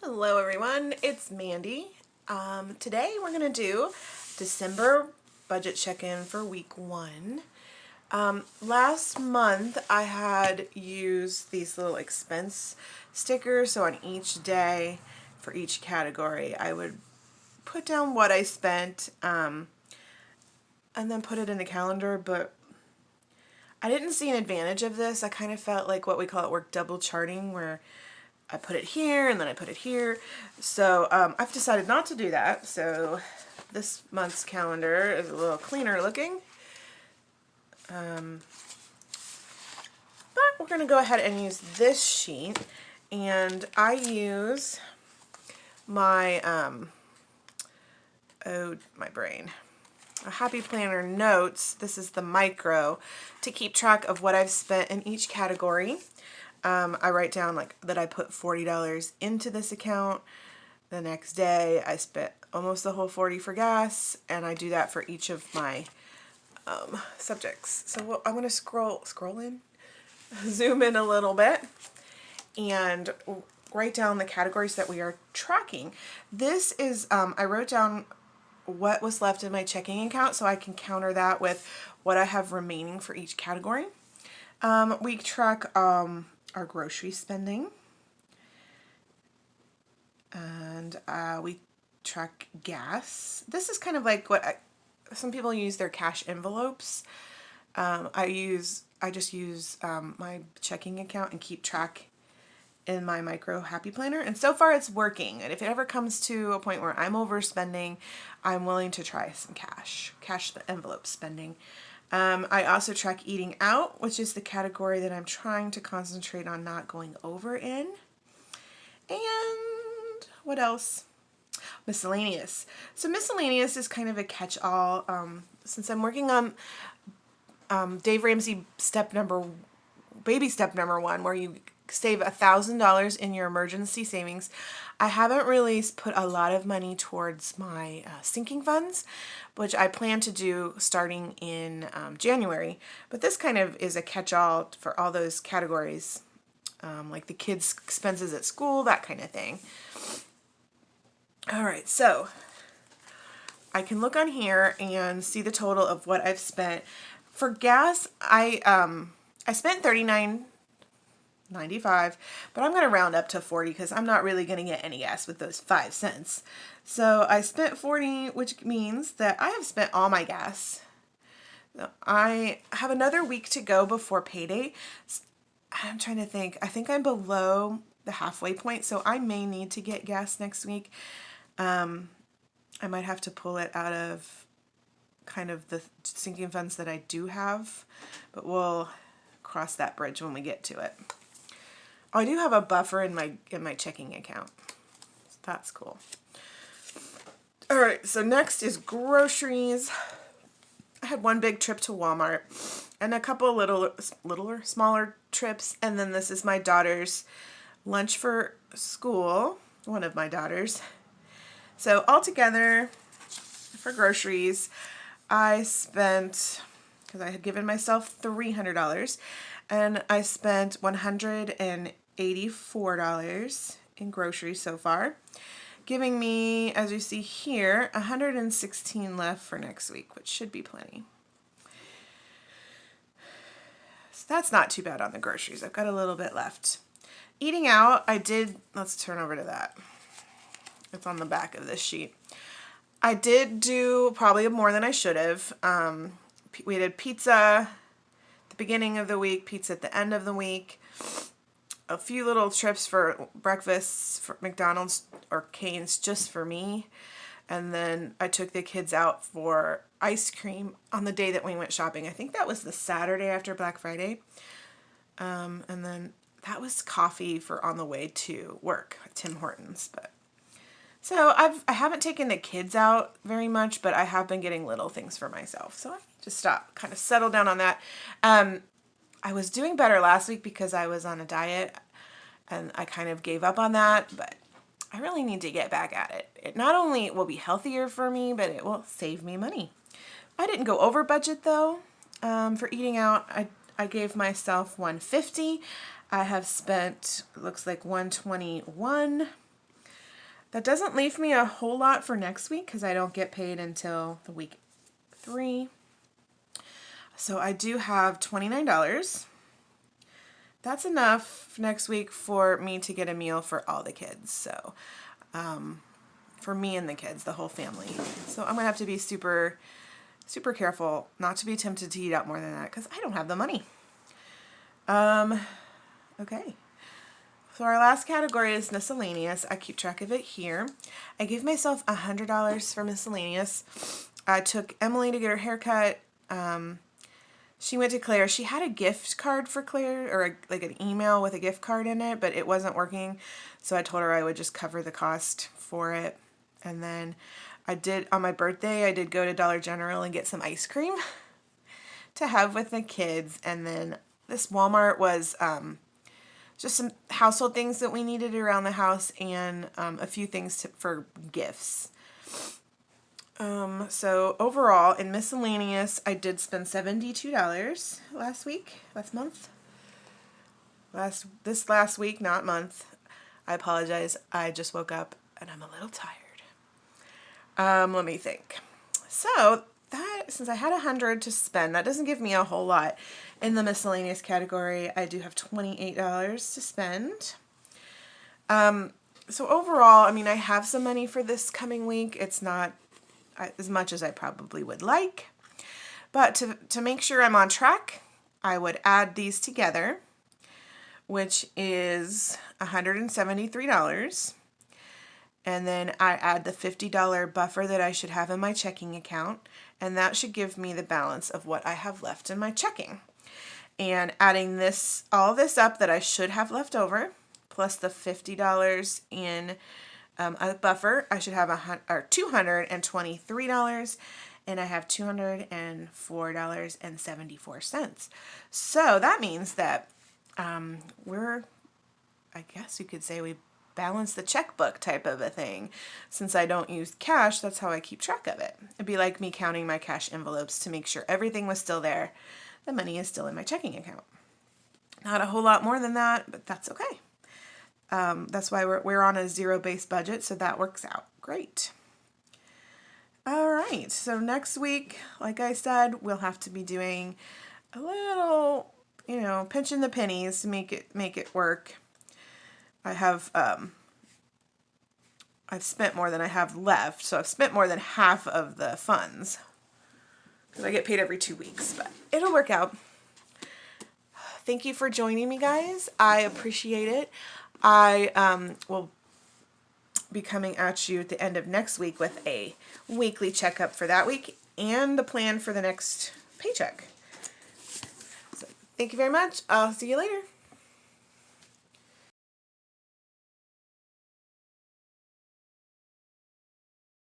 Hello everyone, it's Mandy. Today we're going to do December budget check-in for week 1. Last month I had used these little expense stickers, so on each day for each category I would put down what I spent and then put it in the calendar, but I didn't see an advantage of this. I kind of felt like what we call at work double charting, where I put it here and then I put it here. So I've decided not to do that. So this month's calendar is a little cleaner looking. But we're going to go ahead and use this sheet. And I use my, oh my brain, a Happy Planner Notes. This is the micro to keep track of what I've spent in each category. I write down like that I put $40 into this account. The next day I spent almost the whole $40 for gas, and I do that for each of my subjects. So I'm going to scroll in, zoom in a little bit, and write down the categories that we are tracking. This is, I wrote down what was left in my checking account so I can counter that with what I have remaining for each category. We track our grocery spending, and we track gas. This is kind of like what some people use their cash envelopes. I just use my checking account and keep track in my micro Happy Planner, and so far it's working. And if it ever comes to a point where I'm overspending, I'm willing to try some cash envelope spending. I also track eating out, which is the category that I'm trying to concentrate on not going over in. And what else? Miscellaneous. So miscellaneous is kind of a catch-all. Since I'm working on Dave Ramsey baby step number 1, where you save $1,000 in your emergency savings, I haven't really put a lot of money towards my sinking funds, which I plan to do starting in January. But this kind of is a catch-all for all those categories, like the kids' expenses at school, that kind of thing. All right, so I can look on here and see the total of what I've spent. For gas, I spent $39.95, but I'm going to round up to 40 because I'm not really going to get any gas with those 5 cents. So I spent 40, which means that I have spent all my gas. I have another week to go before payday. I'm trying to think. I think I'm below the halfway point, so I may need to get gas next week. I might have to pull it out of kind of the sinking funds that I do have, but we'll cross that bridge when we get to it. Oh, I do have a buffer in my checking account. So that's cool. All right, so next is groceries. I had one big trip to Walmart and a couple smaller trips, and then this is my daughter's lunch for school, one of my daughters. So altogether for groceries, I spent, because I had given myself $300, and I spent $184 in groceries so far, giving me, as you see here, $116 left for next week, which should be plenty. So that's not too bad on the groceries. I've got a little bit left. Eating out, let's turn over to that. It's on the back of this sheet. I did do probably more than I should have. We did pizza at the beginning of the week, pizza at the end of the week, a few little trips for breakfast for McDonald's or Cane's just for me, and then I took the kids out for ice cream on the day that we went shopping. I think that was the Saturday after Black Friday, and then that was coffee for on the way to work at Tim Hortons. But so I haven't taken the kids out very much, but I have been getting little things for myself. So I just kind of settle down on that. I was doing better last week because I was on a diet, and I kind of gave up on that, but I really need to get back at it. It not only will be healthier for me, but it will save me money. I didn't go over budget though. For eating out, I gave myself $150. I have spent, it looks like $121. That doesn't leave me a whole lot for next week because I don't get paid until the week 3. So I do have $29. That's enough next week for me to get a meal for all the kids. So for me and the kids, the whole family. So I'm going to have to be super, super careful not to be tempted to eat out more than that because I don't have the money. Okay. So our last category is miscellaneous. I keep track of it here. I gave myself $100 for miscellaneous. I took Emily to get her haircut. She went to Claire. She had a gift card for Claire, or like an email with a gift card in it, but it wasn't working. So I told her I would just cover the cost for it. And then on my birthday, I did go to Dollar General and get some ice cream to have with the kids. And then this Walmart was just some household things that we needed around the house and a few things for gifts. So overall, in miscellaneous, I did spend $72 last month. This last week, not month. I apologize. I just woke up and I'm a little tired. Let me think. So since I had 100 to spend, that doesn't give me a whole lot. In the miscellaneous category, I do have $28 to spend. So overall, I mean, I have some money for this coming week. It's not as much as I probably would like. But to make sure I'm on track, I would add these together, which is $173. And then I add the $50 buffer that I should have in my checking account, and that should give me the balance of what I have left in my checking. And adding all this up that I should have left over, plus the $50 in a buffer, I should have $223, and I have $204.74. So that means that I guess you could say we balance the checkbook type of a thing. Since I don't use cash, that's how I keep track of it. It'd be like me counting my cash envelopes to make sure everything was still there. The money is still in my checking account. Not a whole lot more than that, but that's okay. That's why we're on a zero-based budget, so that works out great. All right, so next week, like I said, we'll have to be doing a little, pinching the pennies to make it work. I've spent more than I have left, so I've spent more than half of the funds because I get paid every 2 weeks, but it'll work out. Thank you for joining me, guys. I appreciate it. I will be coming at you at the end of next week with a weekly checkup for that week and the plan for the next paycheck. So thank you very much. I'll see you later.